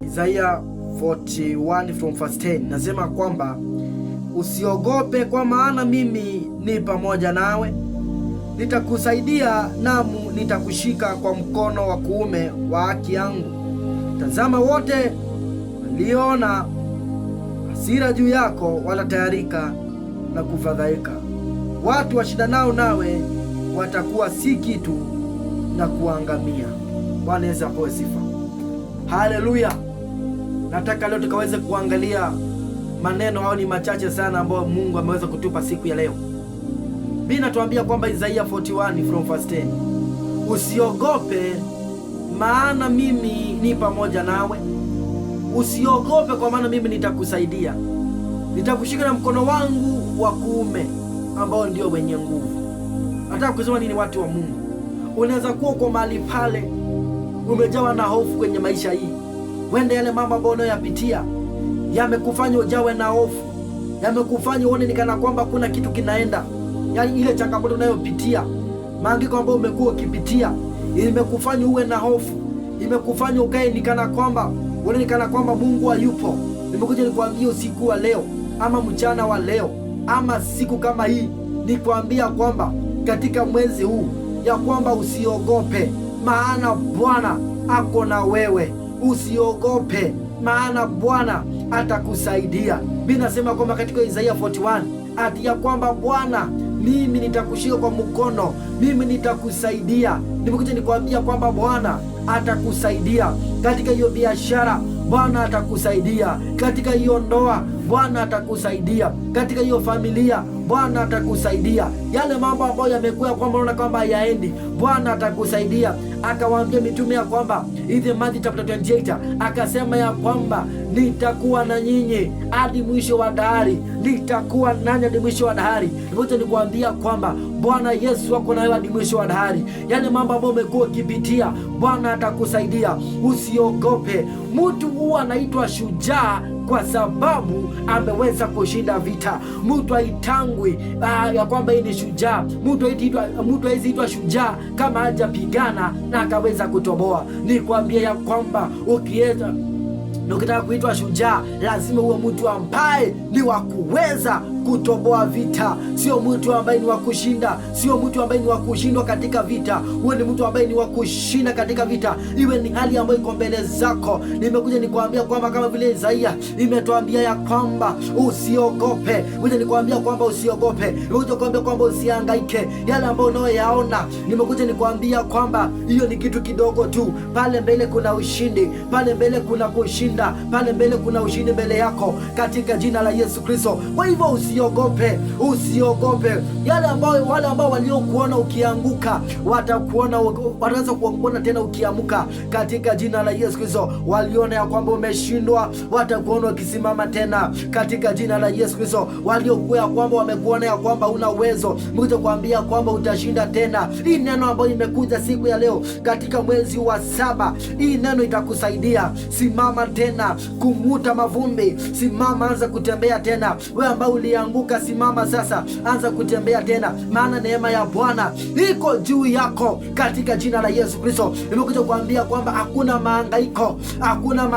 Isaiah 41 from verse 10 nasema kwamba usiogope, kwa maana mimi ni pamoja nawe, nitakusaidia, namu nitakushika kwa mkono wa kuume wa haki yangu. Tazama, wote waliona hasira juu yako watatayarika na kufadhaika. Watu washindanao nawe watakuwa si kitu na kuangamia. Bwana Yesu apewe sifa. Haleluya. Nataka leo tukaweze kuangalia maneno au ni machache sana ambayo Mungu ameweza kutupa siku ya leo. Biblia inatuambia kwamba Isaiah 41 from verse 10, usiogope maana mimi ni pamoja nawe. Usiogope kwa maana mimi nitakusaidia, nitakushika na mkono wangu wa kuume ambao ndio wenye nguvu. Nataka kusema nini, watu wa Mungu? Unaweza kuwa kwa mahali pale umejawa na hofu kwenye maisha hii. Wende yale mambo ambayo unayoyapitia yamekufanya ujawe na hofu, yamekufanya uone ni kana kwamba kuna kitu kinaenda. Yaani ile changamoto unayopitia, maandiko ambayo umekuwa ukipitia, imekufanya uwe na hofu, imekufanya ukae ni kana kwamba uone ni kana kwamba Mungu hayupo. Nimekuja nikwambia usiku wa leo ama mchana wa leo ama siku kama hii, nikwambia kwamba katika mwezi huu ya kwamba usiogope, maana Bwana ako na wewe. Usiogope maana Bwana atakusaidia. Biblia inasema kwamba katika Isaiah 41 ati ya kwamba Bwana, mimi nitakushika kwa mkono, mimi nitakusaidia. Nimekuja nikwambia kwamba Bwana atakusaidia katika hiyo biashara, Bwana atakusaidia katika hiyo ndoa, Bwana atakusaidia katika hiyo familia, Bwana atakusaidia. Yale mambo ambayo yamekuwa kwamba unaona kwamba hayaendi, Bwana atakusaidia. Akawaambia mitume ya kwamba in Matthew chapter 28 akasema ya kwamba nitakuwa na nyinyi hadi mwisho wa dahari, nitakuwa nanyi hadi mwisho wa dahari. Hivyo nikuambia kwamba Bwana Yesu wako nawe hadi mwisho wa dahari. Yale mambo ambayo umekuwa ukipitia, Bwana atakusaidia. Usiogope. Mtu huwa anaitwa shujaa kwa sababu ameweza kushinda vita. Mtu haitangwi ya kwamba yeye ni shujaa. Mtu haitwa shujaa kama hajapigana na akaweza kutoboa. Nikwambia ya kwamba ukitaka kuitwa shujaa, lazima uwe mtu ambaye ni wa kuweza kutoboa vita. Sio mtu ambaye ni wa kushinda, sio mtu ambaye ni wa kushindwa katika vita. Uwe ni mtu ambaye ni wa kushinda katika vita, iwe ni hali ambayo iko mbele zako. Nimekuja nikwambia kwamba kama vile Isaiah imetuambia ya kwamba usiogope. Nimekuja nikwambia kwamba usiogope. Nimekuja kuambia kwamba usihangaike. Yale ambayo unayoyaona, nimekuja nikwambia kwamba hiyo ni kitu kidogo tu. Pale mbele kuna ushindi, pale mbele kuna kushinda, pale mbele kuna ushindi mbele yako katika jina la Yesu Kristo. Kwa hivyo usiogope, usiogope. Wale ambao waliokuona ukianguka wataanza kuona tena ukiamuka katika jina la Yesu Kristo. Waliona ya kwamba umeshindwa, watakuona ukisimama tena katika jina la Yesu Kristo. Waliokuwa ya kwamba wamekuona ya kwamba una uwezo, nimekuja kuambia kwamba utashinda tena. Hii neno ambayo imekuja siku ya leo katika mwezi wa 7, hii neno itakusaidia. Simama tena, kumuta mavumbi, simama, anza kutembea tena. Wewe ambao ulianguka, simama sasa, anza kutembea tena, maana neema ya Bwana iko juu yako katika jina la Yesu Kristo. Nimekuja kuambia kwamba hakuna mahangaiko, hakuna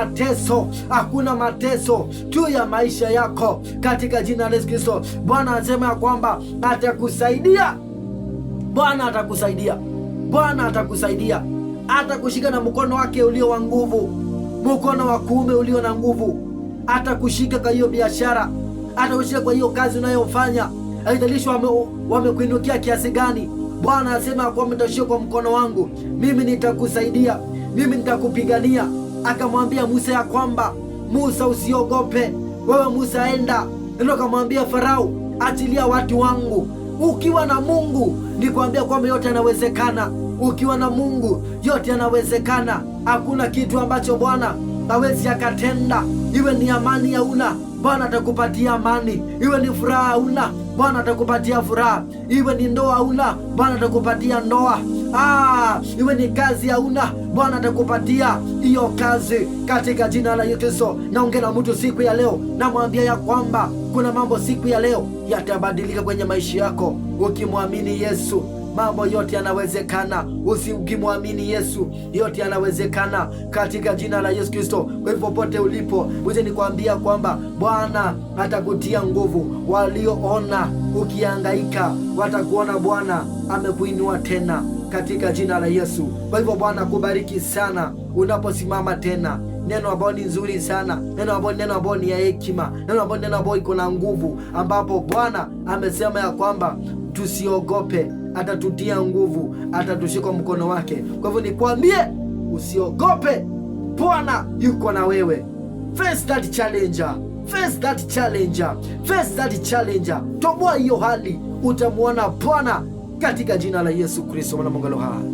mateso juu ya maisha yako katika jina la Yesu Kristo. Bwana anasema ya kwamba atakusaidia. Bwana atakusaidia. Bwana atakusaidia. Atakushika na mkono wake ulio wa nguvu, mkono wa kuume ulio na nguvu. Atakushika kwa hiyo biashara, atakushika kwa hiyo kazi unayofanya. Haijalishi wamekuinukia kiasi gani. Bwana anasema kwamba nitashika kwa mkono wangu, mimi nitakusaidia, mimi nitakupigania. Akamwambia Musa ya kwamba Musa, usiogope. Wewe Musa, enda. Ndio akamwambia Farao, achilia watu wangu. Ukiwa na Mungu, nikwambia kwamba yote yanawezekana. Ukiwa na Mungu, yote yanawezekana. Hakuna kitu ambacho Bwana hawezi akatenda. Iwe ni amani hauna, Bwana atakupatia amani. Iwe ni furaha hauna, Bwana atakupatia furaha. Iwe ni ndoa hauna, Bwana atakupatia ndoa. Iwe ni kazi hauna, Bwana atakupatia hiyo kazi katika jina la Yesu Kristo. Naongea na mtu siku ya leo, namwambia ya kwamba kuna mambo siku ya leo yatabadilika kwenye maisha yako ukimwamini Yesu mambo yote yanawezekana. Ukimwamini Yesu, yote yanawezekana katika jina la Yesu Kristo. Kwa hivyo popote ulipo, uje nikwambia kwamba Bwana atakutia nguvu. Walioona ukihangaika watakuona Bwana amekuinua tena katika jina la Yesu. Kwa hivyo Bwana kubariki sana unaposimama tena. Neno ambalo ni nzuri sana, neno ambalo ni ya hekima, neno ambalo iko na nguvu, ambapo Bwana amesema ya kwamba tusiogope, atatutia nguvu, atatushika mkono wake. Kwa hivyo nikwambie, usiogope, Bwana yuko na wewe. Face that challenger, face that challenger, face that challenger. Toboa hiyo hali, utamwona Bwana katika jina la Yesu Kristo mwana Mungu aliye hai.